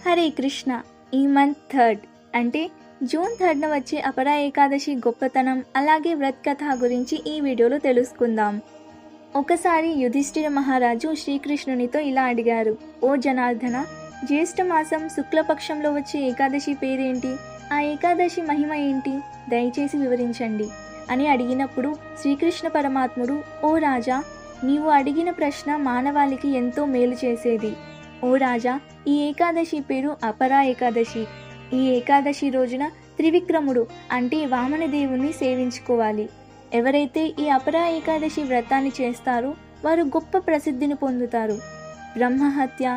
హరే కృష్ణ. ఈ మంత్ 3 అంటే జూన్ 3న వచ్చే అపరా ఏకాదశి గొప్పతనం అలాగే వ్రత్ కథ గురించి ఈ వీడియోలో తెలుసుకుందాం. ఒకసారి యుధిష్ఠిర మహారాజు శ్రీకృష్ణునితో ఇలా అడిగారు, ఓ జనార్దన, జ్యేష్ఠ మాసం శుక్లపక్షంలో వచ్చే ఏకాదశి పేరేంటి? ఆ ఏకాదశి మహిమ ఏంటి? దయచేసి వివరించండి అని అడిగినప్పుడు శ్రీకృష్ణ పరమాత్ముడు, ఓ రాజా, నీవు అడిగిన ప్రశ్న మానవాళికి ఎంతో మేలు చేసేది. ఓ రాజా, ఈ ఏకాదశి పేరు అపరా ఏకాదశి. ఈ ఏకాదశి రోజున త్రివిక్రముడు అంటే వామనదేవుని సేవించుకోవాలి. ఎవరైతే ఈ అపరా ఏకాదశి వ్రతాన్ని చేస్తారో వారు గొప్ప ప్రసిద్ధిని పొందుతారు. బ్రహ్మహత్య,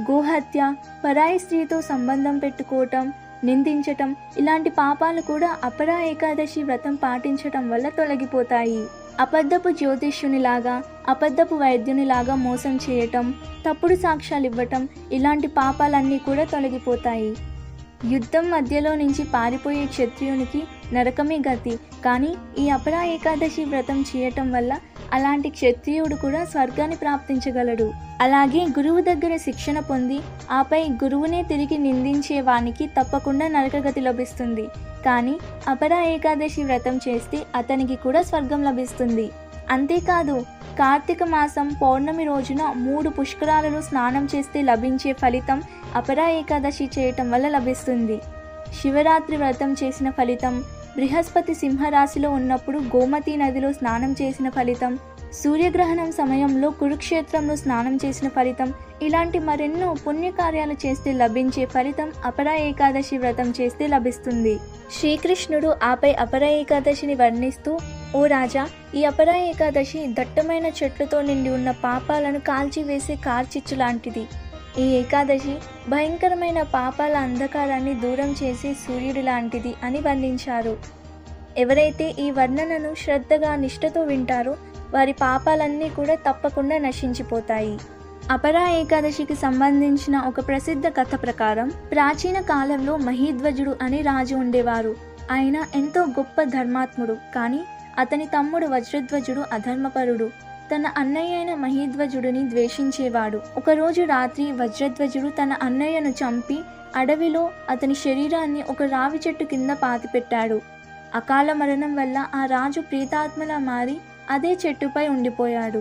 గోహత్య, పరాయి స్త్రీతో సంబంధం పెట్టుకోవటం, నిందించటం ఇలాంటి పాపాలు కూడా అపరా ఏకాదశి వ్రతం పాటించటం వల్ల తొలగిపోతాయి. అబద్ధపు జ్యోతిష్యునిలాగా, అబద్ధపు వైద్యునిలాగా మోసం చేయటం, తప్పుడు సాక్ష్యాలు ఇవ్వటం ఇలాంటి పాపాలన్నీ కూడా తొలగిపోతాయి. యుద్ధం మధ్యలో నుంచి పారిపోయే క్షత్రియునికి నరకమే గతి. కానీ ఈ అపరా ఏకాదశి వ్రతం చేయటం వల్ల అలాంటి క్షత్రియుడు కూడా స్వర్గాన్ని ప్రాప్తించగలడు. అలాగే గురువు దగ్గర శిక్షణ పొంది ఆపై గురువునే తిరిగి నిందించే వానికి తప్పకుండా నరకగతి లభిస్తుంది. కానీ అపరా ఏకాదశి వ్రతం చేస్తే అతనికి కూడా స్వర్గం లభిస్తుంది. అంతేకాదు, కార్తీక మాసం పౌర్ణమి రోజున 3 పుష్కరాలలో స్నానం చేస్తే లభించే ఫలితం అపరా ఏకాదశి చేయటం వల్ల లభిస్తుంది. శివరాత్రి వ్రతం చేసిన ఫలితం, బృహస్పతి సింహరాశిలో ఉన్నప్పుడు గోమతీ నదిలో స్నానం చేసిన ఫలితం, సూర్యగ్రహణం సమయంలో కురుక్షేత్రంలో స్నానం చేసిన ఫలితం ఇలాంటి మరెన్నో పుణ్యకార్యాలు చేస్తే లభించే ఫలితం అపరా ఏకాదశి వ్రతం చేస్తే లభిస్తుంది. శ్రీకృష్ణుడు ఆపై అపరా ఏకాదశిని వర్ణిస్తూ, ఓ రాజా, ఈ అపరా ఏకాదశి దట్టమైన చెట్లతో నిండి ఉన్న పాపాలను కాల్చివేసే కార్చిచ్చు లాంటిది. ఈ ఏకాదశి భయంకరమైన పాపాల అంధకారాన్ని దూరం చేసే సూర్యుడి లాంటిది అని వర్ణించారు. ఎవరైతే ఈ వర్ణనను శ్రద్ధగా నిష్ఠతో వింటారో వారి పాపాలన్నీ కూడా తప్పకుండా నశించిపోతాయి. అపరా ఏకాదశికి సంబంధించిన ఒక ప్రసిద్ధ కథ ప్రకారం ప్రాచీన కాలంలో మహీధ్వజుడు అనే రాజు ఉండేవారు. ఆయన ఎంతో గొప్ప ధర్మాత్ముడు. కానీ అతని తమ్ముడు వజ్రధ్వజుడు అధర్మపరుడు. తన అన్నయ్య అయిన మహీధ్వజుడిని ద్వేషించేవాడు. ఒకరోజు రాత్రి వజ్రధ్వజుడు తన అన్నయ్యను చంపి అడవిలో అతని శరీరాన్ని ఒక రావి చెట్టు కింద పాతిపెట్టాడు. అకాల మరణం వల్ల ఆ రాజు ప్రేతాత్మలా మారి అదే చెట్టుపై ఉండిపోయాడు.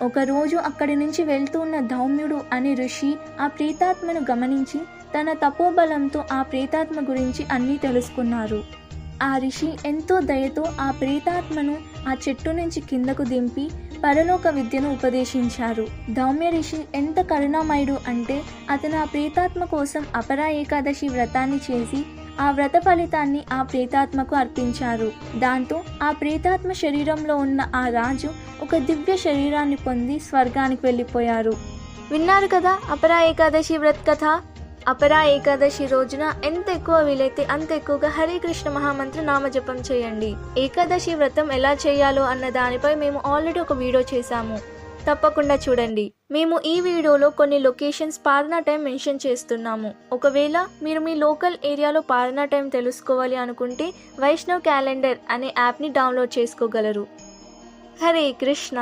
ఒకరోజు అక్కడి నుంచి వెళ్తూ ఉన్న ధౌమ్యుడు అనే ఋషి ఆ ప్రేతాత్మను గమనించి తన తపోబలంతో ఆ ప్రేతాత్మ గురించి అన్నీ తెలుసుకున్నారు. ఆ ఋషి ఎంతో దయతో ఆ ప్రేతాత్మను ఆ చెట్టు నుంచి కిందకు దింపి పరలోక విద్యను ఉపదేశించారు. ధౌమ్య ఋషి ఎంత కరుణామయుడు అంటే అతను ఆ ప్రేతాత్మ కోసం అపరా ఏకాదశి వ్రతాన్ని చేసి ఆ వ్రత ఫలితాన్ని ఆ ప్రేతాత్మకు అర్పించారు. దాంతో ఆ ప్రేతాత్మ శరీరంలో ఉన్న ఆ రాజు ఒక దివ్య శరీరాన్ని పొంది స్వర్గానికి వెళ్ళిపోయారు. విన్నారు కదా అపరా ఏకాదశి వ్రత్ కథ. అపరా ఏకాదశి రోజున ఎంత ఎక్కువ వీలైతే అంత ఎక్కువగా హరే కృష్ణ మహామంత్ర నామజపం చేయండి. ఏకాదశి వ్రతం ఎలా చేయాలో అన్న దానిపై మేము ఆల్రెడీ ఒక వీడియో చేశాము, తప్పకుండా చూడండి. మేము ఈ వీడియోలో కొన్ని లొకేషన్స్ పారనా టైం మెన్షన్ చేస్తున్నాము. ఒకవేళ మీరు మీ లోకల్ ఏరియాలో పారనా టైం తెలుసుకోవాలి అనుకుంటే వైష్ణవ్ క్యాలెండర్ అనే యాప్ని డౌన్లోడ్ చేసుకోగలరు. హరే కృష్ణ.